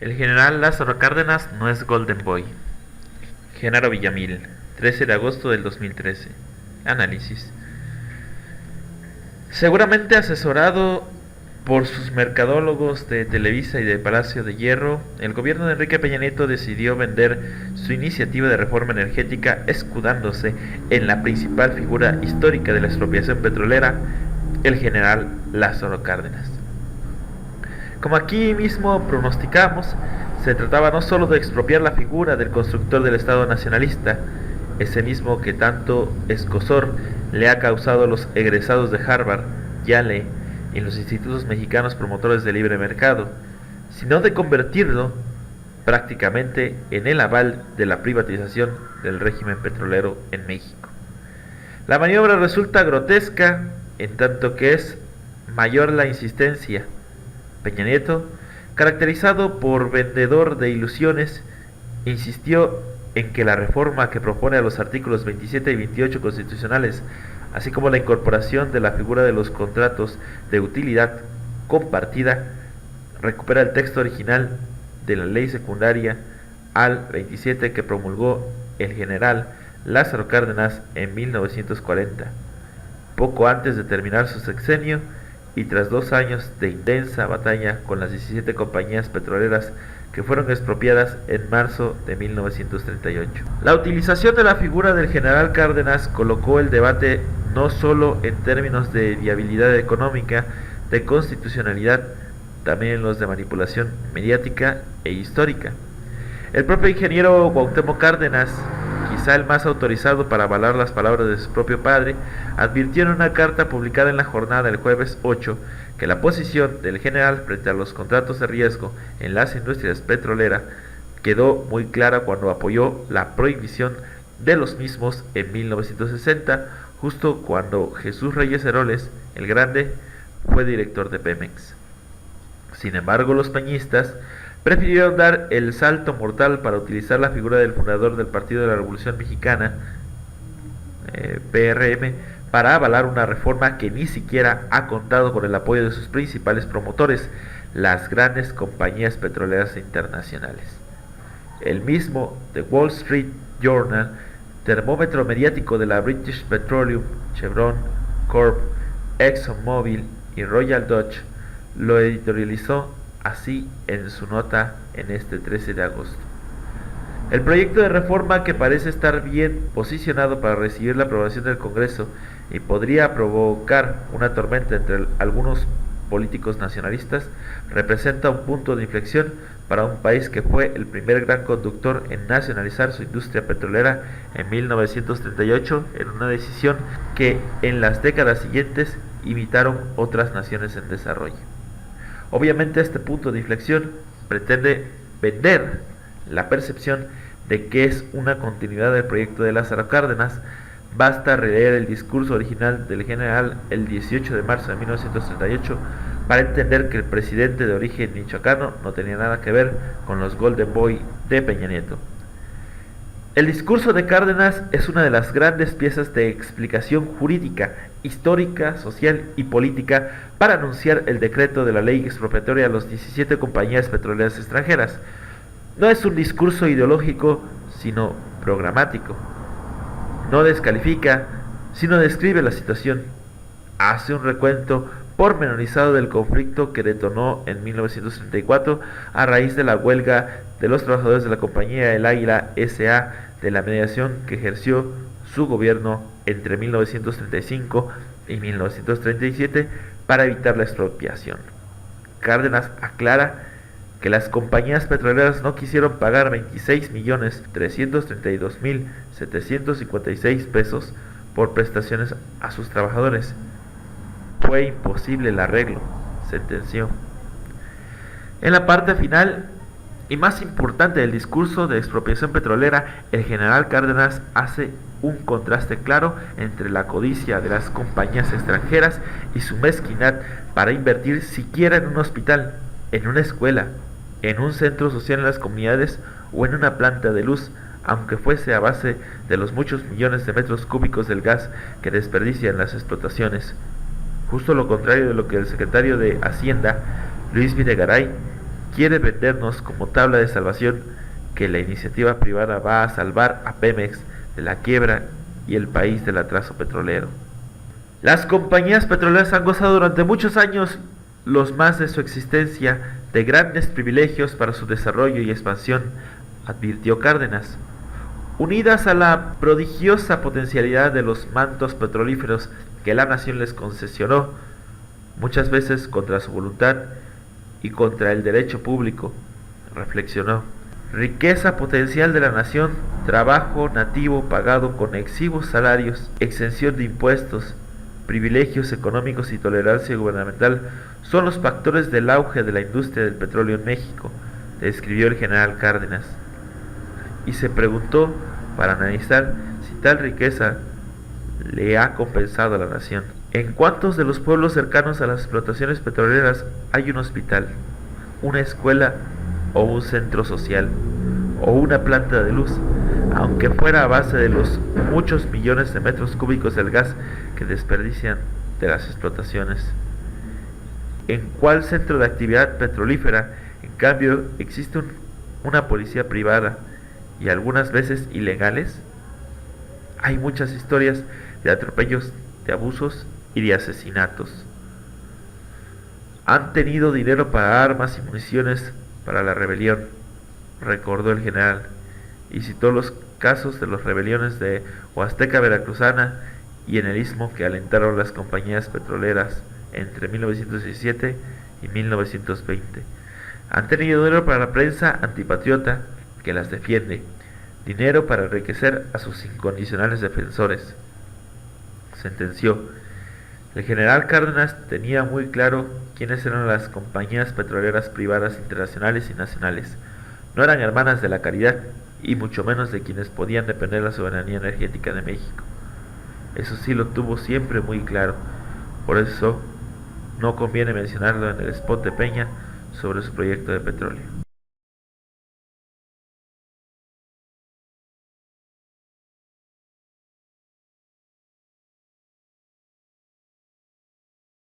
El general Lázaro Cárdenas no es Golden Boy. Genaro Villamil, 13 de agosto del 2013. Análisis. Seguramente asesorado por sus mercadólogos de Televisa y de Palacio de Hierro, el gobierno de Enrique Peña Nieto decidió vender su iniciativa de reforma energética escudándose en la principal figura histórica de la expropiación petrolera, el general Lázaro Cárdenas. Como aquí mismo pronosticamos, se trataba no solo de expropiar la figura del constructor del Estado nacionalista, ese mismo que tanto escozor le ha causado a los egresados de Harvard, Yale y los institutos mexicanos promotores del libre mercado, sino de convertirlo prácticamente en el aval de la privatización del régimen petrolero en México. La maniobra resulta grotesca en tanto que es mayor la insistencia. Peña Nieto, caracterizado por vendedor de ilusiones, insistió en que la reforma que propone a los artículos 27 y 28 constitucionales, así como la incorporación de la figura de los contratos de utilidad compartida, recupera el texto original de la ley secundaria al 27 que promulgó el general Lázaro Cárdenas en 1940, poco antes de terminar su sexenio y tras 2 años de intensa batalla con las 17 compañías petroleras que fueron expropiadas en marzo de 1938. La utilización de la figura del general Cárdenas colocó el debate no solo en términos de viabilidad económica, de constitucionalidad, también en los de manipulación mediática e histórica. El propio ingeniero Cuauhtémoc Cárdenas, quizá el más autorizado para avalar las palabras de su propio padre, advirtió en una carta publicada en La Jornada del jueves 8 que la posición del general frente a los contratos de riesgo en las industrias petroleras quedó muy clara cuando apoyó la prohibición de los mismos en 1960, justo cuando Jesús Reyes Heroles, el Grande, fue director de Pemex. Sin embargo, los peñistas prefirieron dar el salto mortal para utilizar la figura del fundador del Partido de la Revolución Mexicana, PRM, para avalar una reforma que ni siquiera ha contado con el apoyo de sus principales promotores, las grandes compañías petroleras internacionales. El mismo The Wall Street Journal, termómetro mediático de la British Petroleum, Chevron, Corp, ExxonMobil y Royal Dutch, lo editorializó así en su nota en este 13 de agosto. El proyecto de reforma, que parece estar bien posicionado para recibir la aprobación del Congreso y podría provocar una tormenta entre algunos políticos nacionalistas, representa un punto de inflexión para un país que fue el primer gran conductor en nacionalizar su industria petrolera en 1938, en una decisión que en las décadas siguientes imitaron otras naciones en desarrollo. Obviamente este punto de inflexión pretende vender la percepción de que es una continuidad del proyecto de Lázaro Cárdenas. Basta releer el discurso original del general el 18 de marzo de 1938 para entender que el presidente de origen michoacano no tenía nada que ver con los Golden Boy de Peña Nieto. El discurso de Cárdenas es una de las grandes piezas de explicación jurídica, histórica, social y política para anunciar el decreto de la ley expropiatoria a las 17 compañías petroleras extranjeras. No es un discurso ideológico, sino programático. No descalifica, sino describe la situación. Hace un recuento pormenorizado del conflicto que detonó en 1934 a raíz de la huelga de los trabajadores de la compañía El Águila S.A., de la mediación que ejerció su gobierno entre 1935 y 1937 para evitar la expropiación. Cárdenas aclara que las compañías petroleras no quisieron pagar 26.332.756 pesos por prestaciones a sus trabajadores. Fue imposible el arreglo, sentenció. En la parte final y más importante del discurso de expropiación petrolera, el general Cárdenas hace un contraste claro entre la codicia de las compañías extranjeras y su mezquindad para invertir siquiera en un hospital, en una escuela, en un centro social en las comunidades o en una planta de luz, aunque fuese a base de los muchos millones de metros cúbicos del gas que desperdician las explotaciones. Justo lo contrario de lo que el secretario de Hacienda, Luis Videgaray, quiere vendernos como tabla de salvación que la iniciativa privada va a salvar a Pemex de la quiebra y el país del atraso petrolero. Las compañías petroleras han gozado durante muchos años, los más de su existencia, de grandes privilegios para su desarrollo y expansión, advirtió Cárdenas. Unidas a la prodigiosa potencialidad de los mantos petrolíferos que la nación les concesionó, muchas veces contra su voluntad y contra el derecho público, reflexionó. Riqueza potencial de la nación, trabajo nativo pagado con exiguos salarios, exención de impuestos, privilegios económicos y tolerancia gubernamental son los factores del auge de la industria del petróleo en México, describió el general Cárdenas. Y se preguntó para analizar si tal riqueza le ha compensado a la nación. ¿En cuántos de los pueblos cercanos a las explotaciones petroleras hay un hospital, una escuela o un centro social, o una planta de luz, aunque fuera a base de los muchos millones de metros cúbicos del gas que desperdician de las explotaciones? ¿En cuál centro de actividad petrolífera, en cambio, existe una policía privada y algunas veces ilegales? Hay muchas historias de atropellos, de abusos y de asesinatos. Han tenido dinero para armas y municiones para la rebelión, recordó el general, y citó los casos de las rebeliones de Huasteca Veracruzana y en el Istmo que alentaron las compañías petroleras entre 1917 y 1920. Han tenido dinero para la prensa antipatriota que las defiende, dinero para enriquecer a sus incondicionales defensores, sentenció. El general Cárdenas tenía muy claro quiénes eran las compañías petroleras privadas internacionales y nacionales. No eran hermanas de la caridad y mucho menos de quienes podían depender de la soberanía energética de México. Eso sí lo tuvo siempre muy claro. Por eso no conviene mencionarlo en el spot de Peña sobre su proyecto de petróleo.